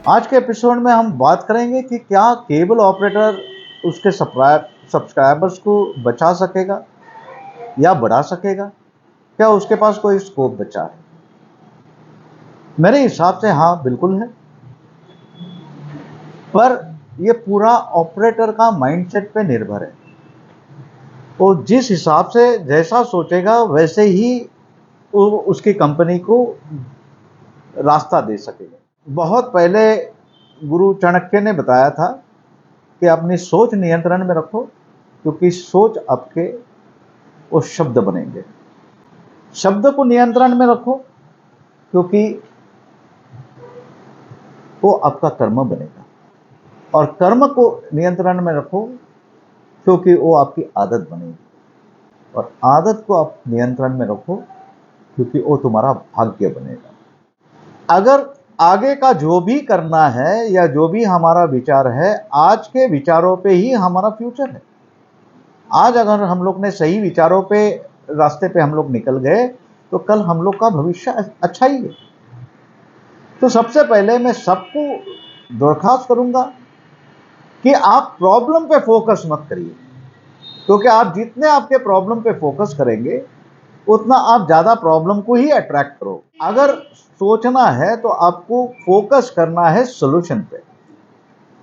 आज के एपिसोड में हम बात करेंगे कि क्या केबल ऑपरेटर उसके सब्सक्राइबर्स को बचा सकेगा या बढ़ा सकेगा, क्या उसके पास कोई स्कोप बचा है। मेरे हिसाब से हाँ, बिल्कुल है, पर यह पूरा ऑपरेटर का माइंडसेट पे निर्भर है। वो जिस हिसाब से जैसा सोचेगा वैसे ही वो उसकी कंपनी को रास्ता दे सकेगा। बहुत पहले गुरु चाणक्य ने बताया था कि अपनी सोच नियंत्रण में रखो, क्योंकि सोच आपके वो शब्द बनेंगे। शब्द को नियंत्रण में रखो, क्योंकि वो आपका कर्म बनेगा। और कर्म को नियंत्रण में रखो, क्योंकि वो आपकी आदत बनेगी। और आदत को आप नियंत्रण में रखो, क्योंकि वो तुम्हारा भाग्य बनेगा। अगर आगे का जो भी करना है या जो भी हमारा विचार है, आज के विचारों पे ही हमारा फ्यूचर है। आज अगर हम लोग ने सही विचारों पे रास्ते पे हम लोग निकल गए तो कल हम लोग का भविष्य अच्छा ही है। तो सबसे पहले मैं सबको दरख्वास्त करूंगा कि आप प्रॉब्लम पे फोकस मत करिए, क्योंकि आप जितने आपके प्रॉब्लम पे फोकस करेंगे उतना आप ज्यादा प्रॉब्लम को ही अट्रैक्ट करो। अगर सोचना है तो आपको फोकस करना है सोल्यूशन पे।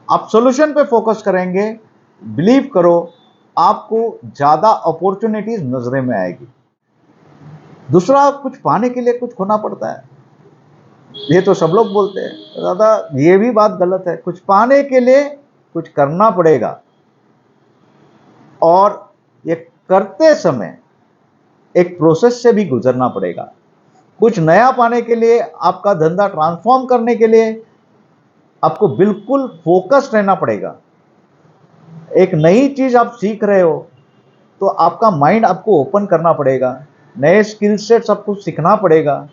आप सोल्यूशन पे फोकस करेंगे, बिलीव करो, आपको ज्यादा अपॉर्चुनिटीज नजरे में आएगी। दूसरा, कुछ पाने के लिए कुछ खोना पड़ता है, ये तो सब लोग बोलते हैं। दादा, ये भी बात गलत है। कुछ पाने के लिए कुछ करना पड़ेगा, और ये करते समय एक प्रोसेस से भी गुजरना पड़ेगा। कुछ नया पाने के लिए, आपका धंधा ट्रांसफॉर्म करने के लिए आपको बिल्कुल फोकस रहना पड़ेगा। एक नई चीज आप सीख रहे हो तो आपका माइंड आपको ओपन करना पड़ेगा। नए स्किल सेट्स आपको सीखना पड़ेगा,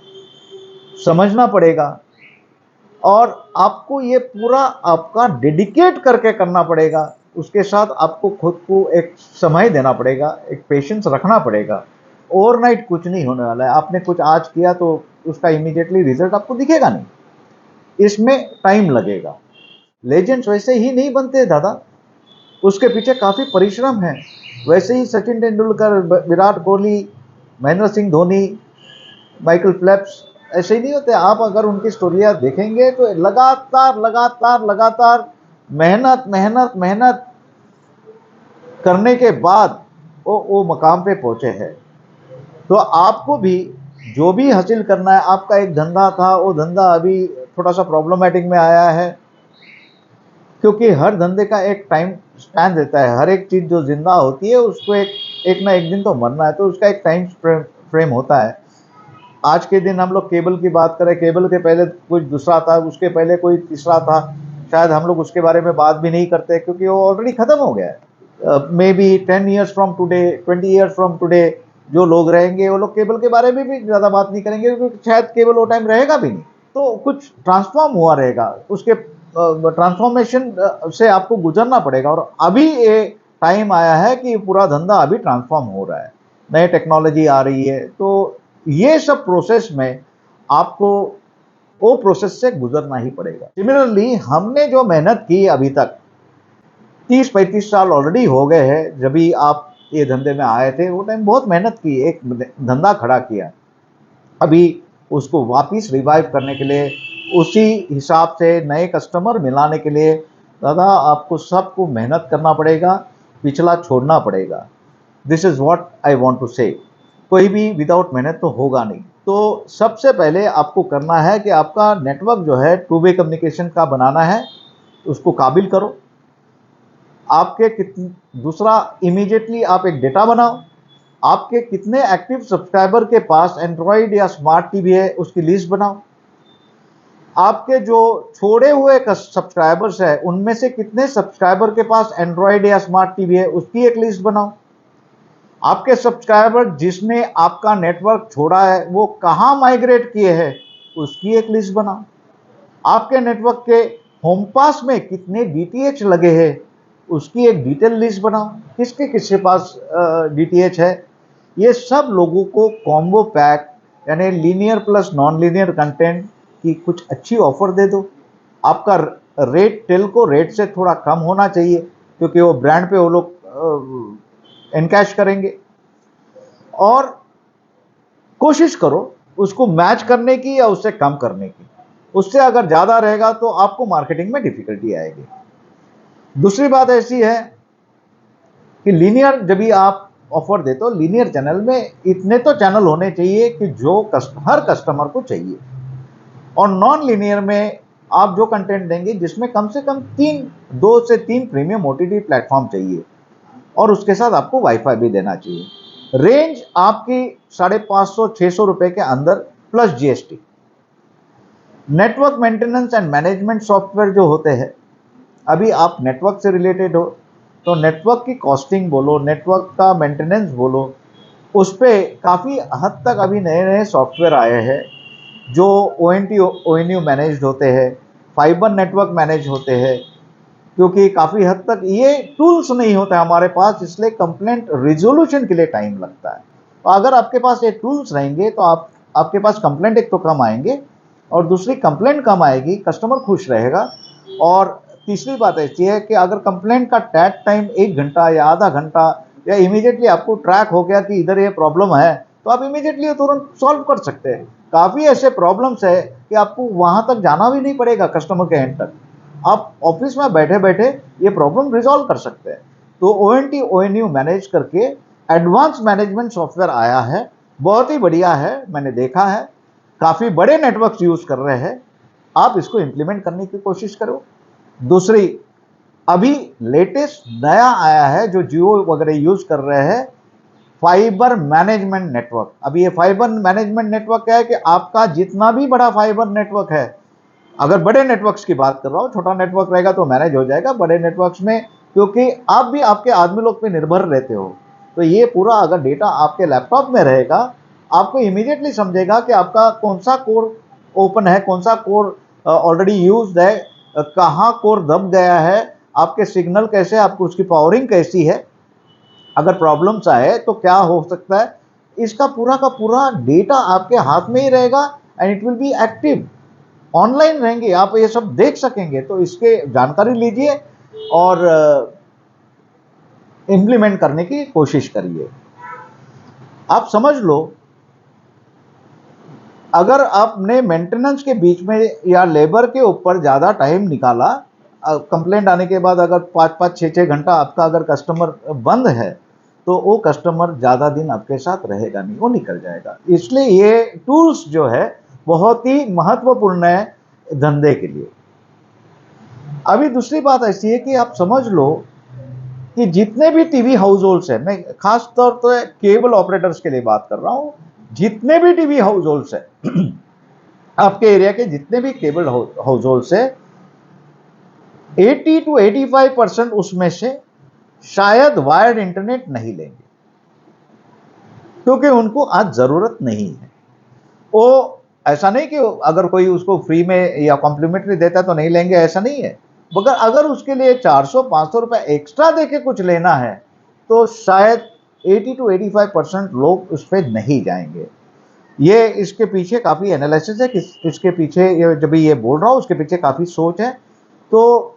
समझना पड़ेगा, और आपको ये पूरा आपका डेडिकेट करके करना पड़ेगा। उसके साथ आपको खुद को एक समय देना पड़ेगा, एक पेशेंस रखना पड़ेगा। ओवरनाइट कुछ नहीं होने वाला है। आपने कुछ आज किया तो उसका इमीडिएटली रिजल्ट आपको दिखेगा नहीं, इसमें टाइम लगेगा। लेजेंड्स वैसे ही नहीं बनते दादा, उसके पीछे काफी परिश्रम है। वैसे ही सचिन तेंदुलकर, विराट कोहली, महेंद्र सिंह धोनी, माइकल फेल्प्स ऐसे ही नहीं होते। आप अगर उनकी स्टोरियां देखेंगे तो लगातार लगातार लगातार मेहनत मेहनत मेहनत करने के बाद वो मकाम पे पहुंचे हैं। तो आपको भी जो भी हासिल करना है, आपका एक धंधा था, वो धंधा अभी थोड़ा सा प्रॉब्लमेटिक में आया है, क्योंकि हर धंधे का एक टाइम स्पैन रहता है। हर एक चीज जो जिंदा होती है उसको एक ना एक दिन तो मरना है, तो उसका एक टाइम फ्रेम होता है। आज के दिन हम लोग केबल की बात करें, केबल के पहले कुछ दूसरा था, उसके पहले कोई तीसरा था। शायद हम लोग उसके बारे में बात भी नहीं करते, क्योंकि वो ऑलरेडी खत्म हो गया है। May be 10 years from today, 20 years from today जो लोग रहेंगे वो लोग केबल के बारे में भी ज्यादा बात नहीं करेंगे, क्योंकि शायद केबल वो टाइम रहेगा भी नहीं। तो कुछ ट्रांसफॉर्म हुआ रहेगा, उसके ट्रांसफॉर्मेशन से आपको गुजरना पड़ेगा। और अभी ये टाइम आया है कि पूरा धंधा अभी ट्रांसफॉर्म हो रहा है, नई टेक्नोलॉजी आ रही है। तो ये सब प्रोसेस में आपको वो प्रोसेस से गुजरना ही पड़ेगा। सिमिलरली, हमने जो मेहनत की अभी तक 30-35 साल ऑलरेडी हो गए हैं। जब भी आप ये धंधे में आए थे वो टाइम बहुत मेहनत की, एक धंधा खड़ा किया। अभी उसको वापिस रिवाइव करने के लिए, उसी हिसाब से नए कस्टमर मिलाने के लिए दादा आपको सबको मेहनत करना पड़ेगा, पिछला छोड़ना पड़ेगा। This is what I want to say. कोई भी विदाउट मेहनत तो होगा नहीं। तो सबसे पहले आपको करना है कि आपका नेटवर्क जो है टू वे कम्युनिकेशन का बनाना है, उसको काबिल करो। आपके दूसरा, इमीडिएटली आप एक डेटा बनाओ। आपके कितने एक्टिव सब्सक्राइबर के पास एंड्रॉइड या स्मार्ट टीवी है उसकी लिस्ट बनाओ। आपके जो छोड़े हुए सब्सक्राइबर्स है उनमें से कितने सब्सक्राइबर के पास एंड्रॉइड या स्मार्ट टीवी है उसकी एक लिस्ट बनाओ। आपके सब्सक्राइबर जिसने आपका नेटवर्क छोड़ा है वो कहां माइग्रेट किए हैं उसकी एक लिस्ट बनाओ। आपके नेटवर्क के होम पास में कितने डीटीएच लगे हैं उसकी एक डिटेल लिस्ट बनाओ। किसके किसके पास डीटीएच है, ये सब लोगों को कॉम्बो पैक यानी linear plus non linear content की कुछ अच्छी ऑफर दे दो। आपका रेट टेलको रेट से थोड़ा कम होना चाहिए, क्योंकि वो ब्रांड पे वो लोग एनकैश करेंगे। और कोशिश करो उसको मैच करने की या उससे कम करने की। उससे अगर ज्यादा रहेगा तो आपको मार्केटिंग में डिफिकल्टी आएगी। दूसरी बात ऐसी है कि लीनियर जब भी आप ऑफर देते हो, लीनियर चैनल में इतने तो चैनल होने चाहिए कि जो हर कस्टमर को चाहिए। और नॉन लीनियर में आप जो कंटेंट देंगे जिसमें कम से कम 2 से 3 प्रीमियम ओटीटी प्लेटफॉर्म चाहिए, और उसके साथ आपको वाईफाई भी देना चाहिए। रेंज आपकी 550-600 रुपए के अंदर plus GST. Network maintenance and management software जो होते हैं, अभी आप नेटवर्क से रिलेटेड हो तो नेटवर्क की कॉस्टिंग बोलो, नेटवर्क का मेंटेनेंस बोलो, उस पर काफ़ी हद तक अभी नए नए सॉफ्टवेयर आए हैं जो ONU मैनेज्ड होते हैं, फाइबर नेटवर्क मैनेज होते हैं। क्योंकि काफ़ी हद तक ये टूल्स नहीं होते हमारे पास, इसलिए कंप्लेंट रिजोल्यूशन के लिए टाइम लगता है। तो अगर आपके पास ये टूल्स रहेंगे तो आपके पास कंप्लेंट एक तो कम आएंगे, और दूसरी कंप्लेंट कम आएगी, कस्टमर खुश रहेगा। और तीसरी बात ऐसी है कि अगर कंप्लेंट का टैग टाइम 1 घंटा या आधा घंटा, या इमीडिएटली आपको ट्रैक हो गया कि इधर ये प्रॉब्लम है, तो आप इमीडिएटली तुरंत सॉल्व कर सकते हैं। काफ़ी ऐसे प्रॉब्लम्स है कि आपको वहां तक जाना भी नहीं पड़ेगा कस्टमर के एंड तक, आप ऑफिस में बैठे बैठे ये प्रॉब्लम रिजॉल्व कर सकते हैं। तो ONU मैनेज करके एडवांस मैनेजमेंट सॉफ्टवेयर आया है, बहुत ही बढ़िया है, मैंने देखा है, काफ़ी बड़े नेटवर्क्स यूज कर रहे हैं। आप इसको इंप्लीमेंट करने की कोशिश करो। दूसरी, अभी लेटेस्ट नया आया है जो जियो वगैरह यूज कर रहे हैं, फाइबर मैनेजमेंट नेटवर्क। अभी ये फाइबर मैनेजमेंट नेटवर्क क्या है कि आपका जितना भी बड़ा फाइबर नेटवर्क है, अगर बड़े नेटवर्क्स की बात कर रहा हूँ, छोटा नेटवर्क रहेगा तो मैनेज हो जाएगा, बड़े नेटवर्क्स में क्योंकि आप भी आपके आदमी लोग पे निर्भर रहते हो, तो ये पूरा अगर डेटा आपके लैपटॉप में रहेगा, आपको इमीडिएटली समझेगा कि आपका कौन सा कोर ओपन है, कौन सा कोर ऑलरेडी यूज्ड है, कहाँ कोर दब गया है, आपके सिग्नल कैसे, आपको उसकी पावरिंग कैसी है, अगर प्रॉब्लम्स आए तो क्या हो सकता है, इसका पूरा का पूरा डेटा आपके हाथ में ही रहेगा। And it will be active, online रहेंगे, आप ये सब देख सकेंगे। तो इसके जानकारी लीजिए और इम्प्लीमेंट करने की कोशिश करिए। आप समझ लो, अगर आपने मेंटेनेंस के बीच में या लेबर के ऊपर ज़्यादा टाइम निकाला, कंप्लेंट आने के बाद अगर 5-5, 6-6 घंटा आपका अगर कस्टमर बंद है, तो वो कस्टमर ज़्यादा दिन आपके साथ रहेगा नहीं, वो निकल जाएगा। इसलिए ये टूल्स जो है बहुत ही महत्वपूर्ण है धंधे के लिए। अभी दूसरी बात ऐसी है कि आप समझ लो कि जितने भी टीवी हाउस होल्ड्स है, मैं खास तौर पर केबल ऑपरेटर्स के लिए बात कर रहा हूं, जितने भी टीवी हाउस होल्ड्स है आपके एरिया के जितने भी केबल हाउस होल्ड्स है, 80-85% उसमें से शायद वायर्ड इंटरनेट नहीं लेंगे, क्योंकि उनको आज जरूरत नहीं है। वो ऐसा नहीं कि अगर कोई उसको फ्री में या कॉम्प्लीमेंट्री देता है तो नहीं लेंगे, ऐसा नहीं है, मगर अगर उसके लिए 400-500 रुपए एक्स्ट्रा देके कुछ लेना है तो शायद 80-85% लोग उस पर नहीं जाएंगे। ये इसके पीछे काफ़ी एनालिसिस है कि इसके पीछे, ये जब ये बोल रहा हूँ उसके पीछे काफ़ी सोच है। तो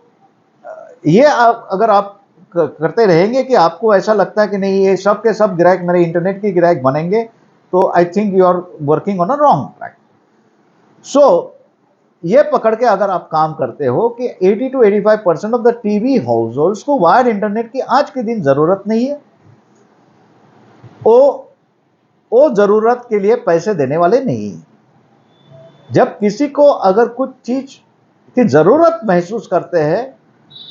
ये अगर आप करते रहेंगे कि आपको ऐसा लगता है कि नहीं ये सब के सब ग्राहक मेरे इंटरनेट के ग्राहक बनेंगे, तो I think you are working on a wrong track. So ये पकड़ के अगर आप काम करते हो कि 80-85% of the TV house holds को वायर्ड इंटरनेट की आज के दिन जरूरत नहीं है, वो जरूरत के लिए पैसे देने वाले नहीं है। जब किसी को अगर कुछ चीज की जरूरत महसूस करते हैं,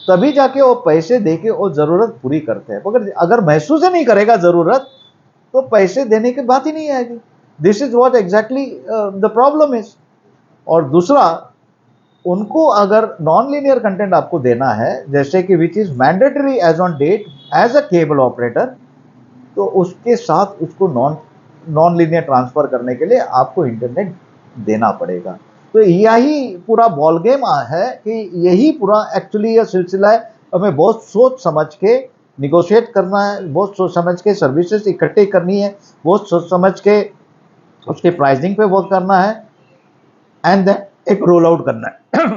तभी जाके वो पैसे देके वो जरूरत पूरी करते हैं, मगर अगर महसूस ही नहीं करेगा जरूरत, तो पैसे देने की बात ही नहीं आएगी। This is what exactly the problem is. और दूसरा, उनको अगर नॉन लीनियर कंटेंट आपको देना है, जैसे कि which is mandatory as on date as a cable operator, तो उसके साथ उसको नॉन लीनियर ट्रांसफर करने के लिए आपको इंटरनेट देना पड़ेगा। तो यही पूरा बॉल गेम है कि यही पूरा एक्चुअली यह सिलसिला है। हमें बहुत सोच समझ के निगोशिएट करना है, बहुत सोच समझ के सर्विसेज इकट्ठे करनी है, बहुत सोच समझ के उसके प्राइसिंग पे वर्क करना है, एंड देन एक रोल आउट करना है।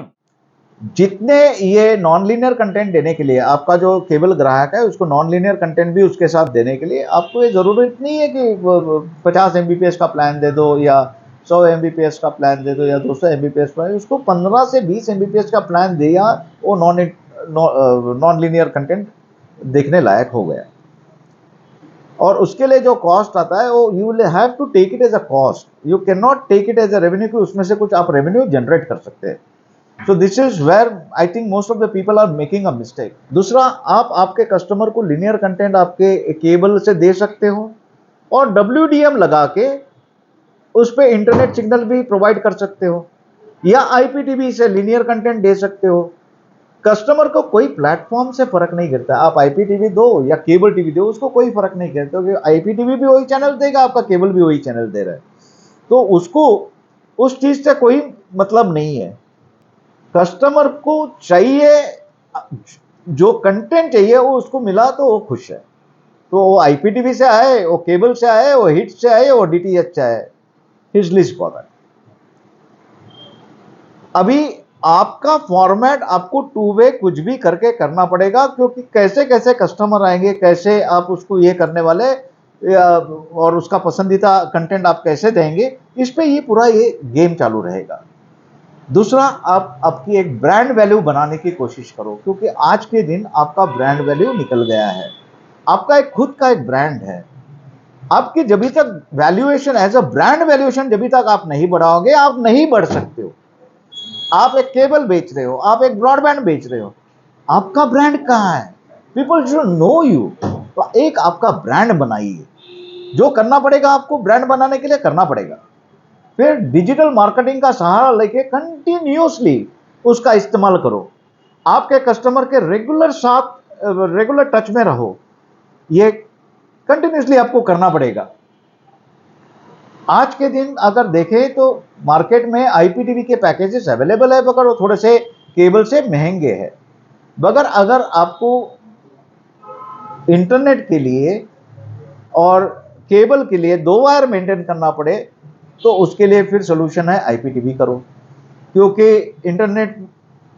जितने ये नॉन लीनियर कंटेंट देने के लिए आपका जो केबल ग्राहक है उसको नॉन लीनियर कंटेंट भी उसके साथ देने के लिए आपको ये ज़रूरत नहीं है कि 50 एमबीपीएस का प्लान दे दो या 100 एमबीपीएस का प्लान दे दो या 200 एमबीपीएस का, उसको 15 से 20 एमबीपीएस का प्लान दिया, वो नॉन लीनियर कंटेंट देखने लायक हो गया। और उसके लिए जो कॉस्ट आता है वो you will have to take it as a cost, you can not take it as a revenue कि उसमें से कुछ आप रेवेन्यू जनरेट कर सकते हैं। So this is where I think most of the people are making a mistake. दूसरा, आप आपके कस्टमर को linear content आपके केबल से दे सकते हो और WDM लगा के उस पे इंटरनेट सिग्नल भी प्रोवाइड कर सकते हो या IPTV से linear content दे सकते हो। कस्टमर को कोई प्लेटफॉर्म से फर्क नहीं करता, आप IPTV दो या केबल टीवी दो, उसको कोई फर्क नहीं करता क्योंकि IPTV भी वही चैनल देगा, आपका केबल भी वही चैनल दे रहा है, तो उसको उस चीज से कोई मतलब नहीं है। कस्टमर को चाहिए जो कंटेंट चाहिए वो उसको मिला तो वो खुश है, तो वो IPTV से आए, वो केबल से आए, वो हिट से आए, वो DTH से आए, हिज लिस्ट फॉर दैट। अभी आपका फॉर्मेट आपको टू वे कुछ भी करके करना पड़ेगा क्योंकि कैसे कैसे कस्टमर आएंगे, कैसे आप उसको ये करने वाले और उसका पसंदीदा कंटेंट आप कैसे देंगे, इस पे ये पूरा ये गेम चालू रहेगा। दूसरा, आप आपकी एक ब्रांड वैल्यू बनाने की कोशिश करो क्योंकि आज के दिन आपका ब्रांड वैल्यू निकल गया है, आपका एक खुद का एक ब्रांड है। आपकी जब तक valuation as a brand valuation जब तक आप नहीं बढ़ाओगे, आप नहीं बढ़ सकते हो। आप एक केबल बेच रहे हो, आप एक ब्रॉडबैंड बेच रहे हो, आपका ब्रांड कहाँ है? People should know you. तो एक आपका ब्रांड बनाइए, जो करना पड़ेगा आपको ब्रांड बनाने के लिए करना पड़ेगा। फिर डिजिटल मार्केटिंग का सहारा लेके कंटिन्यूसली उसका इस्तेमाल करो, आपके कस्टमर के रेगुलर टच में रहो, ये कंटिन्यूसली आपको करना पड़ेगा। आज के दिन अगर देखें तो मार्केट में IPTV के पैकेजेस अवेलेबल है, मगर वो थोड़े से केबल से महंगे हैं। मगर अगर आपको इंटरनेट के लिए और केबल के लिए 2 वायर मेंटेन करना पड़े तो उसके लिए फिर सोल्यूशन है IPTV करो, क्योंकि इंटरनेट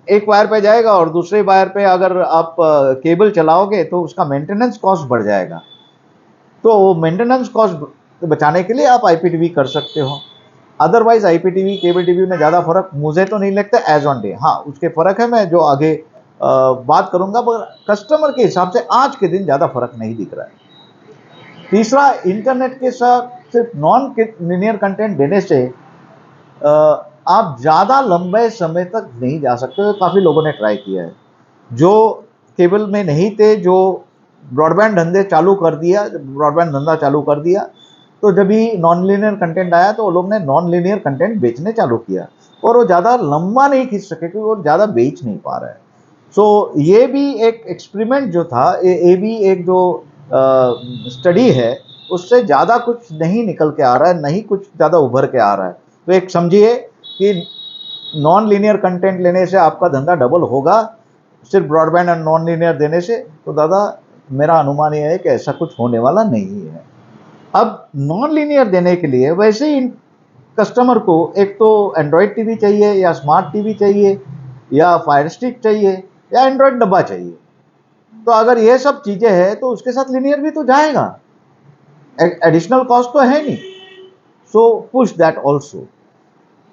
एक वायर पे जाएगा और दूसरे वायर पे अगर आप केबल चलाओगे तो उसका मेंटेनेंस कॉस्ट बढ़ जाएगा। तो मेंटेनेंस कॉस्ट बचाने के लिए आप IPTV कर सकते हो। अदरवाइज IPTV केबल टीवी में ज़्यादा फर्क मुझे तो नहीं लगता एज ऑन डे। हाँ, उसके फर्क है, मैं जो आगे बात करूंगा, मगर कस्टमर के हिसाब से आज के दिन ज़्यादा फर्क नहीं दिख रहा है। तीसरा, इंटरनेट के साथ सिर्फ नॉन लीनियर कंटेंट देने से आप ज़्यादा लंबे समय तक नहीं जा सकते। काफ़ी लोगों ने ट्राई किया है, जो केबल में नहीं थे, जो ब्रॉडबैंड धंधा चालू कर दिया, तो जब भी नॉन लीनियर कंटेंट आया तो वो लोग ने नॉन लीनियर कंटेंट बेचने चालू किया और वो ज़्यादा लंबा नहीं खींच सके क्योंकि वो ज़्यादा बेच नहीं पा रहा है। सो ये भी एक एक्सपेरिमेंट जो था, ये भी एक जो स्टडी है, उससे ज़्यादा कुछ नहीं निकल के आ रहा है, नहीं कुछ ज़्यादा उभर के आ रहा है। तो एक समझिए कि नॉन लीनियर कंटेंट लेने से आपका धंधा डबल होगा, सिर्फ ब्रॉडबैंड और नॉन लीनियर देने से तो दादा मेरा अनुमान यह है कि ऐसा कुछ होने वाला नहीं है। अब नॉन लीनियर देने के लिए वैसे ही कस्टमर को एक तो एंड्रॉयड टीवी चाहिए या स्मार्ट टीवी चाहिए या फायर स्टिक चाहिए या एंड्रॉयड डब्बा चाहिए। तो अगर ये सब चीजें हैं तो उसके साथ लीनियर भी तो जाएगा, एडिशनल कॉस्ट तो है नहीं। सो पुश दैट ऑल्सो,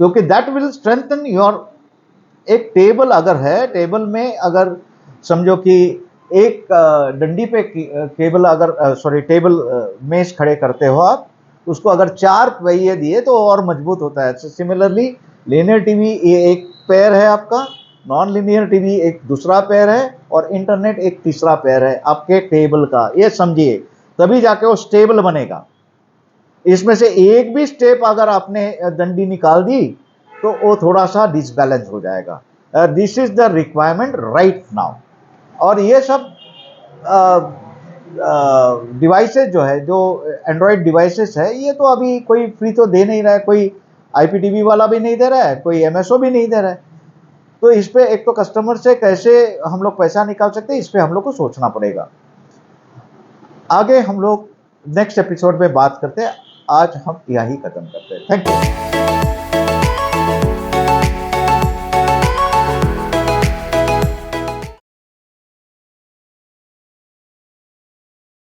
क्योंकि दैट विल स्ट्रेंथन योर। एक टेबल अगर है, टेबल में अगर समझो कि एक डंडी पे केबल अगर टेबल मेज खड़े करते हो आप, उसको अगर 4 पहिए दिए तो और मजबूत होता है। सिमिलरली लीनियर टीवी ये एक पैर है आपका, नॉन लीनियर टीवी एक दूसरा पैर है और इंटरनेट एक तीसरा पैर है आपके टेबल का। ये समझिए, तभी जाके वो स्टेबल बनेगा। इसमें से एक भी स्टेप अगर आपने डंडी निकाल दी तो वो थोड़ा सा डिसबैलेंस हो जाएगा। This is the requirement right now. और ये सब डिवाइसेस जो है, जो एंड्रॉयड डिवाइसेस है, ये तो अभी कोई फ्री तो दे नहीं रहा है, कोई IPTV वाला भी नहीं दे रहा है, कोई MSO भी नहीं दे रहा है। तो इस पे एक तो कस्टमर से कैसे हम लोग पैसा निकाल सकते हैं, इस पे हम लोग को सोचना पड़ेगा। आगे हम लोग नेक्स्ट एपिसोड में बात करते हैं। आज हम यही खत्म करते हैं। Thank you.